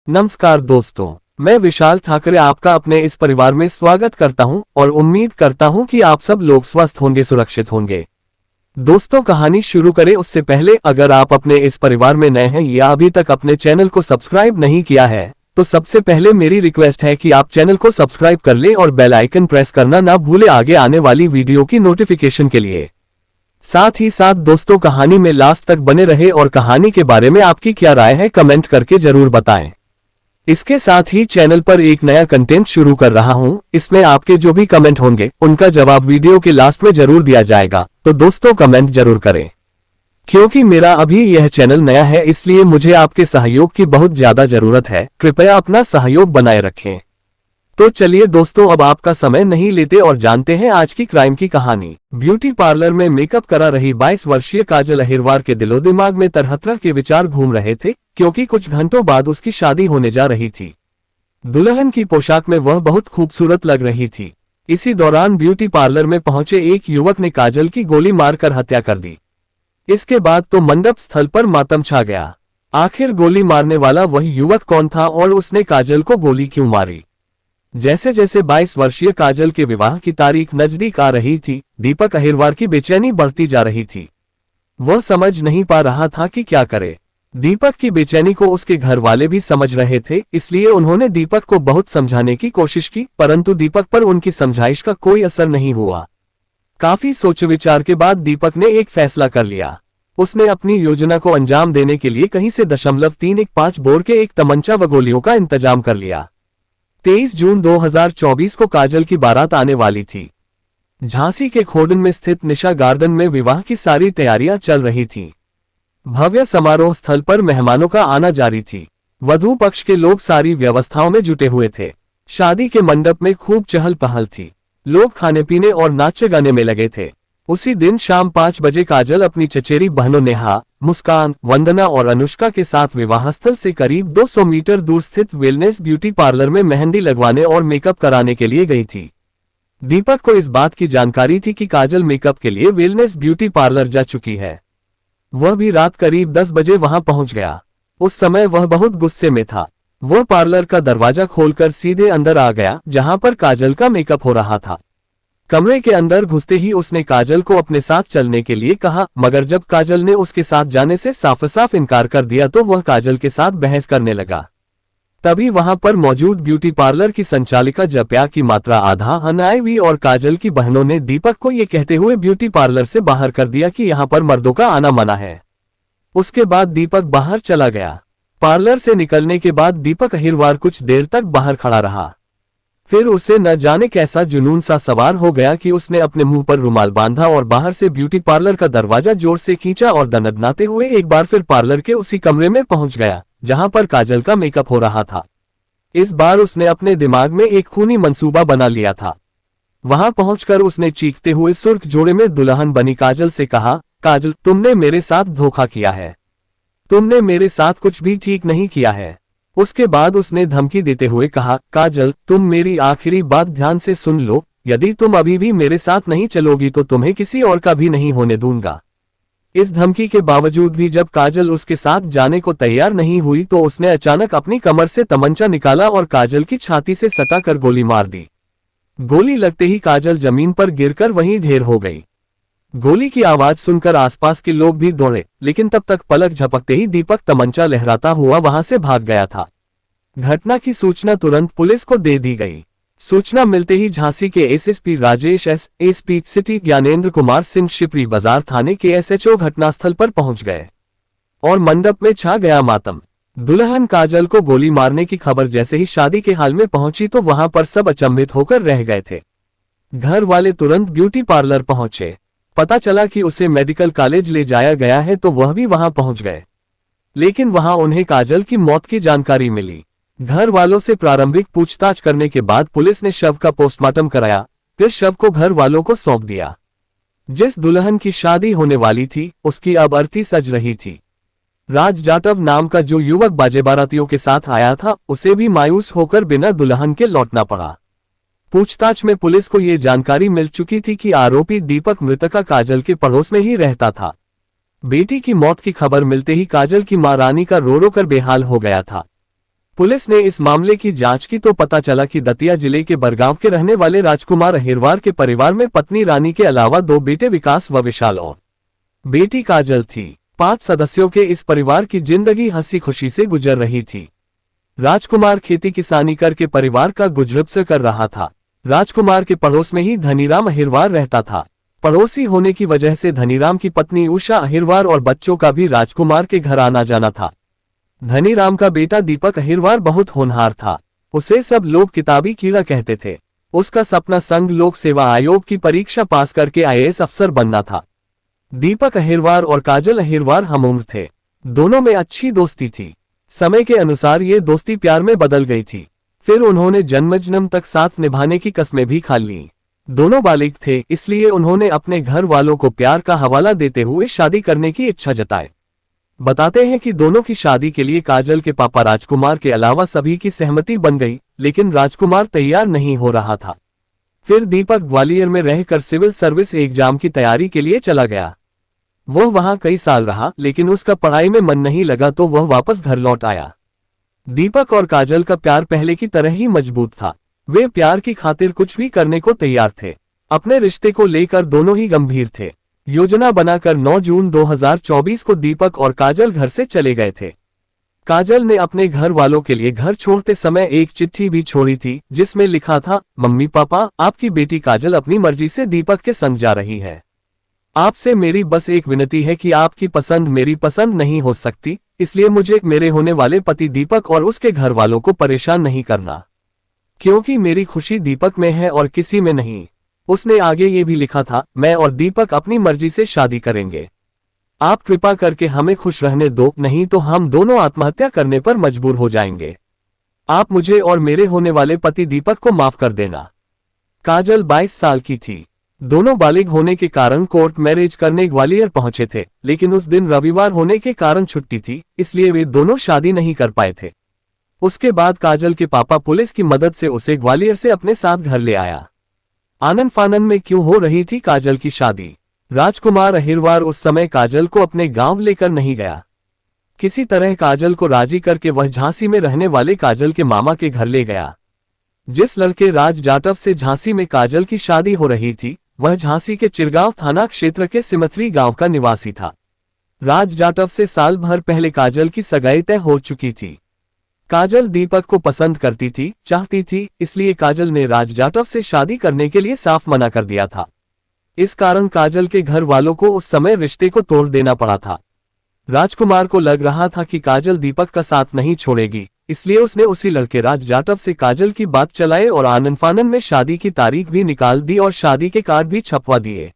नमस्कार दोस्तों, मैं विशाल ठाकरे आपका अपने इस परिवार में स्वागत करता हूं और उम्मीद करता हूं कि आप सब लोग स्वस्थ होंगे, सुरक्षित होंगे। दोस्तों, कहानी शुरू करें उससे पहले अगर आप अपने इस परिवार में नए हैं या अभी तक अपने चैनल को सब्सक्राइब नहीं किया है तो सबसे पहले मेरी रिक्वेस्ट है कि आप चैनल को सब्सक्राइब कर लें और बेल आइकन प्रेस करना ना भूलें आगे आने वाली वीडियो की नोटिफिकेशन के लिए। साथ ही साथ दोस्तों, कहानी में लास्ट तक बने रहे और कहानी के बारे में आपकी क्या राय है कमेंट करके जरूर बताएं। इसके साथ ही चैनल पर एक नया कंटेंट शुरू कर रहा हूं, इसमें आपके जो भी कमेंट होंगे उनका जवाब वीडियो के लास्ट में जरूर दिया जाएगा, तो दोस्तों कमेंट जरूर करें। क्योंकि मेरा अभी यह चैनल नया है इसलिए मुझे आपके सहयोग की बहुत ज्यादा जरूरत है, कृपया अपना सहयोग बनाए रखें। तो चलिए दोस्तों, अब आपका समय नहीं लेते और जानते हैं आज की क्राइम की कहानी। ब्यूटी पार्लर में मेकअप करा रही 22 वर्षीय काजल अहिरवार के दिलो दिमाग में तरह तरह के विचार घूम रहे थे, क्योंकि कुछ घंटों बाद उसकी शादी होने जा रही थी। दुल्हन की पोशाक में वह बहुत खूबसूरत लग रही थी। इसी दौरान ब्यूटी पार्लर में पहुंचे एक युवक ने काजल की गोली मारकर हत्या कर दी। इसके बाद तो मंडप स्थल पर मातम छा गया। आखिर गोली मारने वाला वही युवक कौन था और उसने काजल को गोली क्यों मारी? जैसे जैसे 22 वर्षीय काजल के विवाह की तारीख नजदीक आ रही थी, दीपक अहिरवार की बेचैनी बढ़ती जा रही थी। वह समझ नहीं पा रहा था कि क्या करे। दीपक की बेचैनी को उसके घर वाले भी समझ रहे थे, इसलिए उन्होंने दीपक को बहुत समझाने की कोशिश की, परंतु दीपक पर उनकी समझाइश का कोई असर नहीं हुआ। काफी सोच विचार के बाद दीपक ने एक फैसला कर लिया। उसने अपनी योजना को अंजाम देने के लिए कहीं से 0.315 बोर के एक तमंचा व गोलियों का इंतजाम कर लिया। 23 जून 2024 को काजल की बारात आने वाली थी। झांसी के खोडन में स्थित निशा गार्डन में विवाह की सारी तैयारियां चल रही थीं। भव्य समारोह स्थल पर मेहमानों का आना जारी थी। वधू पक्ष के लोग सारी व्यवस्थाओं में जुटे हुए थे। शादी के मंडप में खूब चहल पहल थी। लोग खाने पीने और नाचे गाने में लगे थे। उसी दिन शाम 5 बजे काजल अपनी चचेरी बहनों नेहा, मुस्कान, वंदना और अनुष्का के साथ विवाह स्थल से करीब 200 मीटर दूर स्थित वेलनेस ब्यूटी पार्लर में मेहंदी लगवाने और मेकअप कराने के लिए गई थी। दीपक को इस बात की जानकारी थी कि काजल मेकअप के लिए वेलनेस ब्यूटी पार्लर जा चुकी है। वह भी रात करीब 10 बजे वहां पहुंच गया। उस समय वह बहुत गुस्से में था। वह पार्लर का दरवाजा खोलकर सीधे अंदर आ गया, जहां पर काजल का मेकअप हो रहा था। कमरे के अंदर घुसते ही उसने काजल को अपने साथ चलने के लिए कहा, मगर जब काजल ने उसके साथ जाने से साफ साफ इनकार कर दिया तो वह काजल के साथ बहस करने लगा। तभी वहां पर मौजूद ब्यूटी पार्लर की संचालिका जप्या की मात्रा आधा हनाईवी और काजल की बहनों ने दीपक को ये कहते हुए ब्यूटी पार्लर से बाहर कर दिया कि यहां पर मर्दों का आना मना है। उसके बाद दीपक बाहर चला गया। पार्लर से निकलने के बाद दीपक अहिरवार कुछ देर तक बाहर खड़ा रहा। फिर उसे न जाने कैसा जुनून सा सवार हो गया कि उसने अपने मुंह पर रुमाल बांधा और बाहर से ब्यूटी पार्लर का दरवाजा जोर से खींचा और दनदनाते हुए एक बार फिर पार्लर के उसी कमरे में पहुंच गया जहां पर काजल का मेकअप हो रहा था। इस बार उसने अपने दिमाग में एक खूनी मंसूबा बना लिया था। वहां पहुंचकर उसने चीखते हुए सुर्ख जोड़े में दुल्हन बनी काजल से कहा, काजल, तुमने मेरे साथ धोखा किया है। तुमने मेरे साथ कुछ भी ठीक नहीं किया है। उसके बाद उसने धमकी देते हुए कहा, काजल, तुम मेरी आखिरी बात ध्यान से सुन लो, यदि तुम अभी भी मेरे साथ नहीं चलोगी तो तुम्हें किसी और का भी नहीं होने दूंगा। इस धमकी के बावजूद भी जब काजल उसके साथ जाने को तैयार नहीं हुई तो उसने अचानक अपनी कमर से तमंचा निकाला और काजल की छाती से सटाकर गोली मार दी। गोली लगते ही काजल जमीन पर गिरकर वहीं ढेर हो गई। गोली की आवाज सुनकर आसपास के लोग भी दौड़े, लेकिन तब तक पलक झपकते ही दीपक तमंचा लहराता हुआ वहां से भाग गया था। घटना की सूचना तुरंत पुलिस को दे दी गई। सूचना मिलते ही झांसी के SSP Rajesh S, SP city Gyanendra Kumar Singh, Shipri Bazar थाने के एसएचओ घटनास्थल पर पहुंच गए और मंडप में छा गया मातम। दुल्हन काजल को गोली मारने की खबर जैसे ही शादी के हाल में पहुंची तो वहां पर सब अचंभित होकर रह गए थे। घर वाले तुरंत ब्यूटी पार्लर पहुंचे। पता चला कि उसे मेडिकल कॉलेज ले जाया गया है तो वह भी वहां पहुंच गए, लेकिन वहां उन्हें काजल की मौत की जानकारी मिली। घर वालों से प्रारंभिक पूछताछ करने के बाद पुलिस ने शव का पोस्टमार्टम कराया, फिर शव को घर वालों को सौंप दिया। जिस दुल्हन की शादी होने वाली थी उसकी अब अर्थी सज रही थी। राज जाटव नाम का जो युवक बाजे बारातियों के साथ आया था उसे भी मायूस होकर बिना दुल्हन के लौटना पड़ा। पूछताछ में पुलिस को ये जानकारी मिल चुकी थी कि आरोपी दीपक मृतका काजल के पड़ोस में ही रहता था। बेटी की मौत की खबर मिलते ही काजल की मां रानी का रो रो कर बेहाल हो गया था। पुलिस ने इस मामले की जांच की तो पता चला कि दतिया जिले के बरगांव के रहने वाले राजकुमार अहिरवार के परिवार में पत्नी रानी के अलावा 2 बेटे विकास व विशाल और बेटी काजल थी। 5 सदस्यों के इस परिवार की जिंदगी हंसी खुशी से गुजर रही थी। राजकुमार खेती किसानी करके परिवार का गुजर कर रहा था। राजकुमार के पड़ोस में ही धनीराम अहिरवार रहता था। पड़ोसी होने की वजह से धनीराम की पत्नी उषा अहिरवार और बच्चों का भी राजकुमार के घर आना जाना था। धनीराम का बेटा दीपक अहिरवार बहुत होनहार था। उसे सब लोग किताबी कीड़ा कहते थे। उसका सपना संघ लोक सेवा आयोग की परीक्षा पास करके आईएएस अफसर बनना था। दीपक अहिरवार और काजल अहिरवार हमउम्र थे। दोनों में अच्छी दोस्ती थी। समय के अनुसार ये दोस्ती प्यार में बदल गई थी। फिर उन्होंने जन्म तक साथ निभाने की कस्में भी खा लीं। दोनों बालिग थे, इसलिए उन्होंने अपने घर वालों को प्यार का हवाला देते हुए शादी करने की इच्छा जताई। बताते हैं कि दोनों की शादी के लिए काजल के पापा राजकुमार के अलावा सभी की सहमति बन गई, लेकिन राजकुमार तैयार नहीं हो रहा था। फिर दीपक ग्वालियर में रहकर सिविल सर्विस एग्जाम की तैयारी के लिए चला गया। वह वहां कई साल रहा, लेकिन उसका पढ़ाई में मन नहीं लगा तो वह वापस घर लौट आया। दीपक और काजल का प्यार पहले की तरह ही मजबूत था। वे प्यार की खातिर कुछ भी करने को तैयार थे। अपने रिश्ते को लेकर दोनों ही गंभीर थे। योजना बनाकर 9 जून 2024 को दीपक और काजल घर से चले गए थे। काजल ने अपने घर वालों के लिए घर छोड़ते समय एक चिट्ठी भी छोड़ी थी, जिसमें लिखा था, मम्मी पापा, आपकी बेटी काजल अपनी मर्जी से दीपक के संग जा रही है। आपसे मेरी बस एक विनती है कि आपकी पसंद मेरी पसंद नहीं हो सकती, इसलिए मुझे मेरे होने वाले पति दीपक और उसके घर वालों को परेशान नहीं करना, क्योंकि मेरी खुशी दीपक में है और किसी में नहीं। उसने आगे ये भी लिखा था, मैं और दीपक अपनी मर्जी से शादी करेंगे। आप कृपा करके हमें खुश रहने दो, नहीं तो हम दोनों आत्महत्या करने पर मजबूर हो जाएंगे। आप मुझे और मेरे होने वाले पति दीपक को माफ कर देना। काजल 22 साल की थी। दोनों बालिग होने के कारण कोर्ट मैरिज करने ग्वालियर पहुंचे थे, लेकिन उस दिन रविवार होने के कारण छुट्टी थी, इसलिए वे दोनों शादी नहीं कर पाए थे। उसके बाद काजल के पापा पुलिस की मदद से उसे ग्वालियर से अपने साथ घर ले आया। आनन फानन में क्यों हो रही थी काजल की शादी? राजकुमार अहिरवार उस समय काजल को अपने गांव लेकर नहीं गया। किसी तरह काजल को राजी करके वह झांसी में रहने वाले काजल के मामा के घर ले गया। जिस लड़के राज जाटव से झांसी में काजल की शादी हो रही थी, वह झांसी के चिरगांव थाना क्षेत्र के सिमथरी गांव का निवासी था। राज जाटव से साल भर पहले काजल की सगाई तय हो चुकी थी। काजल दीपक को पसंद करती थी, चाहती थी, इसलिए काजल ने राज जाटव से शादी करने के लिए साफ मना कर दिया था। इस कारण काजल के घर वालों को उस समय रिश्ते को तोड़ देना पड़ा था। राजकुमार को लग रहा था कि काजल दीपक का साथ नहीं छोड़ेगी, इसलिए उसने उसी लड़के राज जाटव से काजल की बात चलाई और आनन फानन में शादी की तारीख भी निकाल दी और शादी के कार्ड भी छपवा दिए।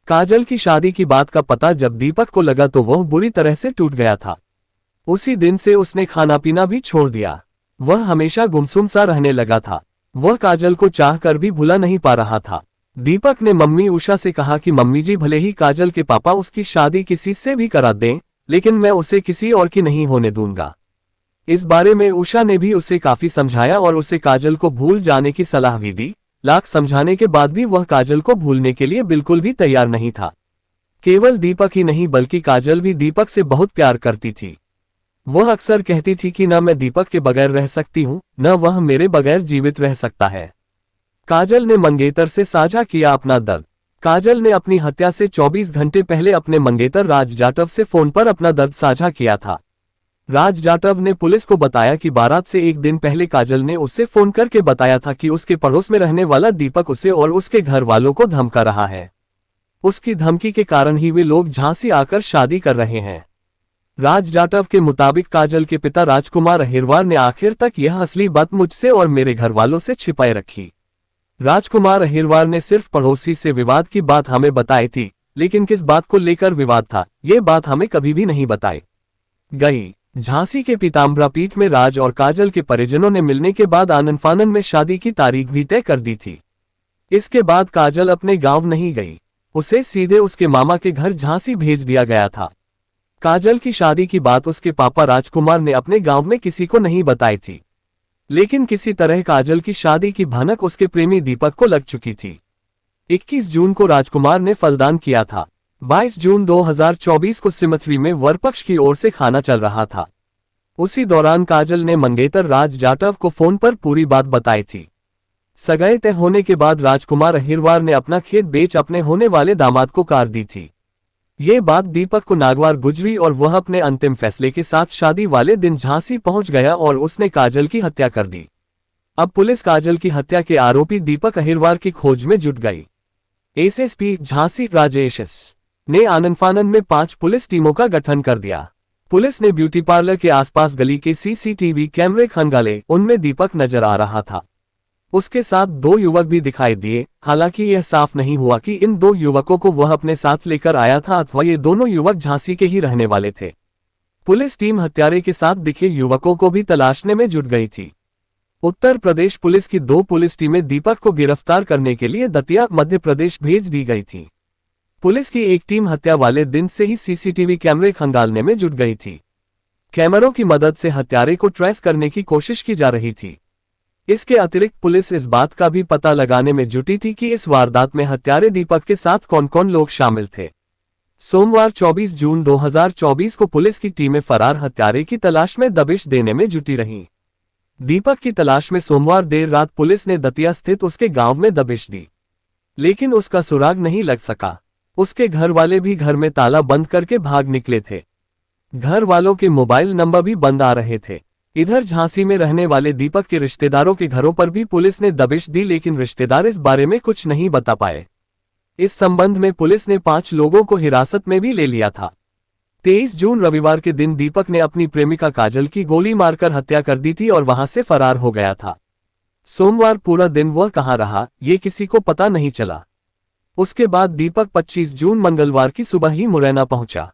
काजल की शादी की बात का पता जब दीपक को लगा तो वह बुरी तरह से टूट गया था। उसी दिन से उसने खाना पीना भी छोड़ दिया। वह हमेशा गुमसुम सा रहने लगा था। वह काजल को चाह कर भी भुला नहीं पा रहा था। दीपक ने मम्मी उषा से कहा कि मम्मी जी, भले ही काजल के पापा उसकी शादी किसी से भी करा दें, लेकिन मैं उसे किसी और की नहीं होने दूंगा। इस बारे में उषा ने भी उसे काफी समझाया और उसे काजल को भूल जाने की सलाह भी दी। लाख समझाने के बाद भी वह काजल को भूलने के लिए बिल्कुल भी तैयार नहीं था। केवल दीपक ही नहीं बल्कि काजल भी दीपक से बहुत प्यार करती थी। वह अक्सर कहती थी कि न मैं दीपक के बगैर रह सकती हूँ, न वह मेरे बगैर जीवित रह सकता है। काजल ने मंगेतर से साझा किया अपना दर्द। काजल ने अपनी हत्या से 24 घंटे पहले अपने मंगेतर राज जाटव से फोन पर अपना दर्द साझा किया था। राज जाटव ने पुलिस को बताया कि बारात से एक दिन पहले काजल ने उसे फोन करके बताया था कि उसके पड़ोस में रहने वाला दीपक उसे और उसके घर वालों को धमका रहा है। उसकी धमकी के कारण ही वे लोग झांसी आकर शादी कर रहे हैं। राज जाटव के मुताबिक काजल के पिता राजकुमार अहिरवार ने आखिर तक यह असली बात मुझसे और मेरे घर वालों से छिपाए रखी। राजकुमार अहिरवार ने सिर्फ पड़ोसी से विवाद की बात हमें बताई थी, लेकिन किस बात को लेकर विवाद था, ये बात हमें कभी भी नहीं बताई गई। झांसी के पीताम्बरा पीठ में राज और काजल के परिजनों ने मिलने के बाद आनन फानन में शादी की तारीख भी तय कर दी थी। इसके बाद काजल अपने गांव नहीं गई, उसे सीधे उसके मामा के घर झांसी भेज दिया गया था। काजल की शादी की बात उसके पापा राजकुमार ने अपने गांव में किसी को नहीं बताई थी, लेकिन किसी तरह काजल की शादी की भनक उसके प्रेमी दीपक को लग चुकी थी। 21 जून को राजकुमार ने फलदान किया था। 22 जून 2024 को सिमथरी में वर पक्ष की ओर से खाना चल रहा था। उसी दौरान काजल ने मंगेतर राज जाटव को फोन पर पूरी बात बताई थी। सगाई तय होने के बाद राजकुमार अहिरवार ने अपना खेत बेच अपने होने वाले दामाद को कार दी थी। ये बात दीपक को नागवार गुजरी और वह अपने अंतिम फैसले के साथ शादी वाले दिन झांसी पहुंच गया और उसने काजल की हत्या कर दी। अब पुलिस काजल की हत्या के आरोपी दीपक अहिरवार की खोज में जुट गई। एसएसपी झांसी राजेश ने आनन-फानन में 5 पुलिस टीमों का गठन कर दिया। पुलिस ने ब्यूटी पार्लर के आसपास गली के सीसीटीवी कैमरे खंगाले, उनमें दीपक नजर आ रहा था। उसके साथ 2 युवक भी दिखाई दिए। हालांकि यह साफ नहीं हुआ कि इन 2 युवकों को वह अपने साथ लेकर आया था अथवा ये दोनों युवक झांसी के ही रहने वाले थे। पुलिस टीम हत्यारे के साथ दिखे युवकों को भी तलाशने में जुट गई थी। उत्तर प्रदेश पुलिस की 2 पुलिस टीमें दीपक को गिरफ्तार करने के लिए दतिया मध्य प्रदेश भेज दी गई थी। पुलिस की एक टीम हत्या वाले दिन से ही सीसीटीवी कैमरे खंगालने में जुट गई थी। कैमरों की मदद से हत्यारे को ट्रेस करने की कोशिश की जा रही थी। इसके अतिरिक्त पुलिस इस बात का भी पता लगाने में जुटी थी कि इस वारदात में हत्यारे दीपक के साथ कौन कौन लोग शामिल थे। सोमवार 24 जून 2024 को पुलिस की टीमें फरार हत्यारे की तलाश में दबिश देने में जुटी रहीं। दीपक की तलाश में सोमवार देर रात पुलिस ने दतिया स्थित उसके गांव में दबिश दी, लेकिन उसका सुराग नहीं लग सका। उसके घर वाले भी घर में ताला बंद करके भाग निकले थे। घर वालों के मोबाइल नंबर भी बंद आ रहे थे। इधर झांसी में रहने वाले दीपक के रिश्तेदारों के घरों पर भी पुलिस ने दबिश दी, लेकिन रिश्तेदार इस बारे में कुछ नहीं बता पाए। इस संबंध में पुलिस ने 5 लोगों को हिरासत में भी ले लिया था। 23 जून रविवार के दिन दीपक ने अपनी प्रेमिका काजल की गोली मारकर हत्या कर दी थी और वहां से फरार हो गया था। सोमवार पूरा दिन वह कहां रहा, ये किसी को पता नहीं चला। उसके बाद दीपक 25 जून मंगलवार की सुबह ही मुरैना पहुंचा।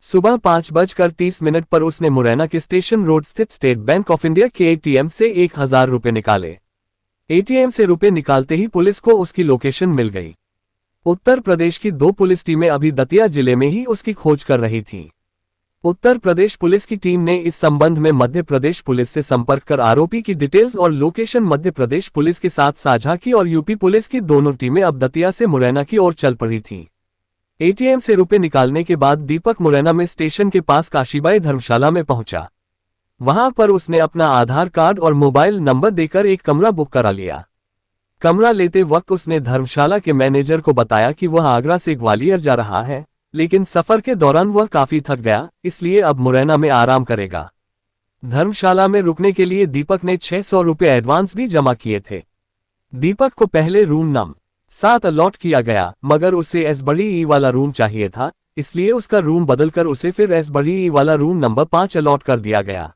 सुबह 5:30 पर उसने मुरैना के स्टेशन रोड स्थित स्टेट बैंक ऑफ इंडिया के एटीएम से 1000 रुपए निकाले। एटीएम से रुपए निकालते ही पुलिस को उसकी लोकेशन मिल गई। उत्तर प्रदेश की 2 पुलिस टीमें अभी दतिया जिले में ही उसकी खोज कर रही थीं। उत्तर प्रदेश पुलिस की टीम ने इस संबंध में मध्य प्रदेश पुलिस से संपर्क कर आरोपी की डिटेल्स और लोकेशन मध्य प्रदेश पुलिस के साथ साझा की और यूपी पुलिस की दोनों टीमें अब दतिया से मुरैना की ओर चल पड़ी थीं। एटीएम से रुपए निकालने के बाद दीपक मुरैना में स्टेशन के पास काशीबाई धर्मशाला में पहुंचा। वहां पर उसने अपना आधार कार्ड और मोबाइल नंबर देकर एक कमरा बुक करा लिया। कमरा लेते वक्त उसने धर्मशाला के मैनेजर को बताया कि वह आगरा से ग्वालियर जा रहा है, लेकिन सफर के दौरान वह काफी थक गया, इसलिए अब मुरैना में आराम करेगा। धर्मशाला में रुकने के लिए दीपक ने 600 रुपये एडवांस भी जमा किए थे। दीपक को पहले रूम नंबर 7 अलॉट किया गया, मगर उसे एस बड़ी ई वाला रूम चाहिए था, इसलिए उसका रूम बदलकर उसे फिर एस बड़ी ई वाला रूम नंबर 5 अलॉट कर दिया गया।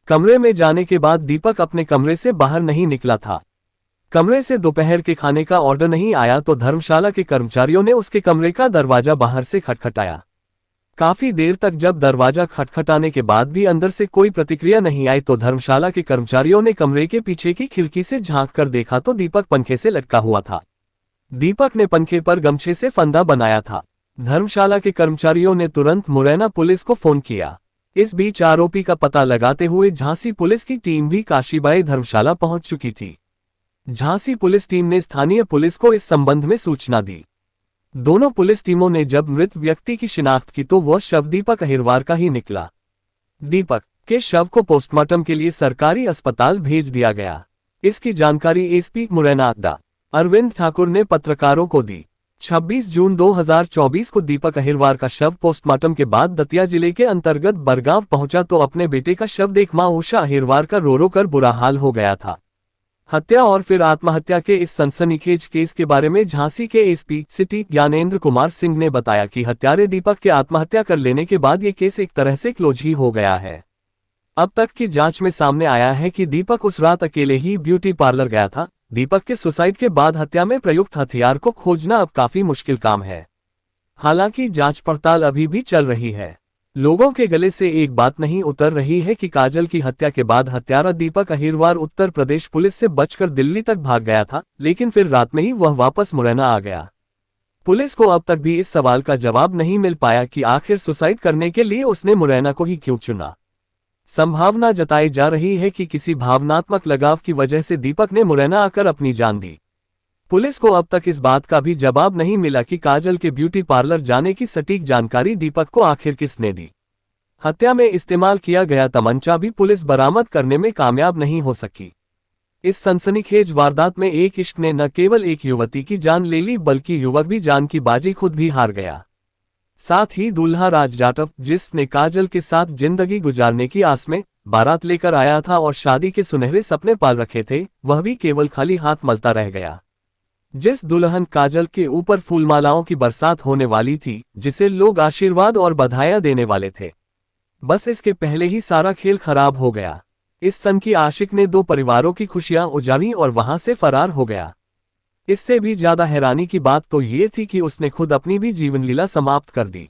कमरे में जाने के बाद दीपक अपने कमरे से बाहर नहीं निकला था। कमरे से दोपहर के खाने का ऑर्डर नहीं आया तो धर्मशाला के कर्मचारियों ने उसके कमरे का दरवाजा बाहर से खटखटाया। काफी देर तक जब दरवाजा खटखटाने के बाद भी अंदर से कोई प्रतिक्रिया नहीं आई तो धर्मशाला के कर्मचारियों ने कमरे के पीछे की खिड़की से झांक कर देखा तो दीपक पंखे से लटका हुआ था। दीपक ने पंखे पर गमछे से फंदा बनाया था। धर्मशाला के कर्मचारियों ने तुरंत मुरैना पुलिस को फोन किया। इस बीच आरोपी का पता लगाते हुए झांसी पुलिस की टीम भी काशीबाई धर्मशाला पहुंच चुकी थी। झांसी पुलिस टीम ने स्थानीय पुलिस को इस संबंध में सूचना दी। दोनों पुलिस टीमों ने जब मृत व्यक्ति की शिनाख्त की तो वह शव दीपक अहिरवार का ही निकला। दीपक के शव को पोस्टमार्टम के लिए सरकारी अस्पताल भेज दिया गया। इसकी जानकारी एसपी मुरैना डॉ. अरविंद ठाकुर ने पत्रकारों को दी। 26 जून 2024 को दीपक अहिरवार का शव पोस्टमार्टम के बाद दतिया जिले के अंतर्गत बरगांव पहुंचा तो अपने बेटे का शव देख मां उषा अहिरवार का रो रो कर बुरा हाल हो गया था। हत्या और फिर आत्महत्या के इस सनसनीखेज केस के बारे में झांसी के एसपी सिटी ज्ञानेंद्र कुमार सिंह ने बताया कि हत्यारे दीपक के आत्महत्या कर लेने के बाद ये केस एक तरह से क्लोज ही हो गया है। अब तक की जांच में सामने आया है कि दीपक उस रात अकेले ही ब्यूटी पार्लर गया था। दीपक के सुसाइड के बाद हत्या में प्रयुक्त हथियार को खोजना अब काफी मुश्किल काम है। हालांकि जांच पड़ताल अभी भी चल रही है। लोगों के गले से एक बात नहीं उतर रही है कि काजल की हत्या के बाद हत्यारा दीपक अहिरवार उत्तर प्रदेश पुलिस से बचकर दिल्ली तक भाग गया था, लेकिन फिर रात में ही वह वापस मुरैना आ गया। पुलिस को अब तक भी इस सवाल का जवाब नहीं मिल पाया कि आखिर सुसाइड करने के लिए उसने मुरैना को ही क्यों चुना। संभावना जताई जा रही है कि किसी भावनात्मक लगाव की वजह से दीपक ने मुरैना आकर अपनी जान दी। पुलिस को अब तक इस बात का भी जवाब नहीं मिला कि काजल के ब्यूटी पार्लर जाने की सटीक जानकारी दीपक को आखिर किसने दी। हत्या में इस्तेमाल किया गया तमंचा भी पुलिस बरामद करने में कामयाब नहीं हो सकी। इस सनसनीखेज वारदात में एक इश्क ने न केवल एक युवती की जान ले ली बल्कि युवक भी जान की बाजी खुद भी हार गया। साथ ही दूल्हा राज जाटव, जिसने काजल के साथ जिंदगी गुजारने की आस में बारात लेकर आया था और शादी के सुनहरे सपने पाल रखे थे, वह भी केवल खाली हाथ मलता रह गया। जिस दुल्हन काजल के ऊपर फूलमालाओं की बरसात होने वाली थी, जिसे लोग आशीर्वाद और बधाइयां देने वाले थे, बस इसके पहले ही सारा खेल खराब हो गया। इस सन की आशिक ने दो परिवारों की खुशियां उजाड़ी और वहां से फरार हो गया। इससे भी ज्यादा हैरानी की बात तो ये थी कि उसने खुद अपनी भी जीवन लीला समाप्त कर दी।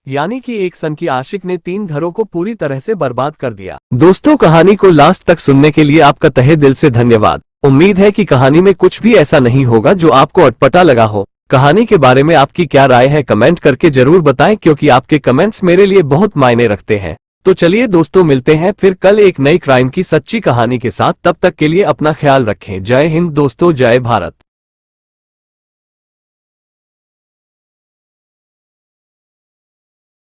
यानी कि एक सन की आशिक ने 3 घरों को पूरी तरह से बर्बाद कर दिया। दोस्तों, कहानी को लास्ट तक सुनने के लिए आपका तहे दिल से धन्यवाद। उम्मीद है कि कहानी में कुछ भी ऐसा नहीं होगा जो आपको अटपटा लगा हो। कहानी के बारे में आपकी क्या राय है, कमेंट करके जरूर बताएं, क्योंकि आपके कमेंट्स मेरे लिए बहुत मायने रखते हैं। तो चलिए दोस्तों, मिलते हैं फिर कल एक नई क्राइम की सच्ची कहानी के साथ। तब तक के लिए अपना ख्याल रखें। जय हिंद दोस्तों, जय भारत।